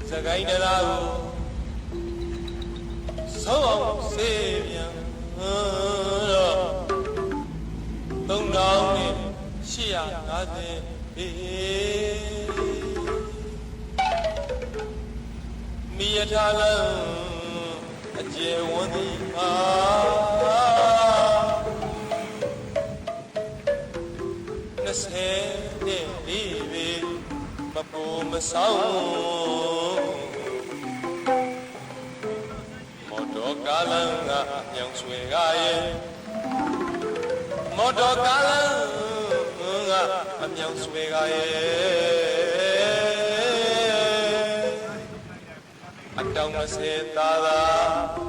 စကိုင်းတရားကိုဆုံးအောင်စေပြန်တော့3850မိယထာလံအကျေဝန်းသည်ဟာ20နှစ်ဒီပဲမပူမဆောင်မော်တော်ကားလမ်းကညောင်ဆွေကရဲ့မော်တော်ကားလမ်းကအမြောင်ဆွေကရဲ့အတောင်20သာသာ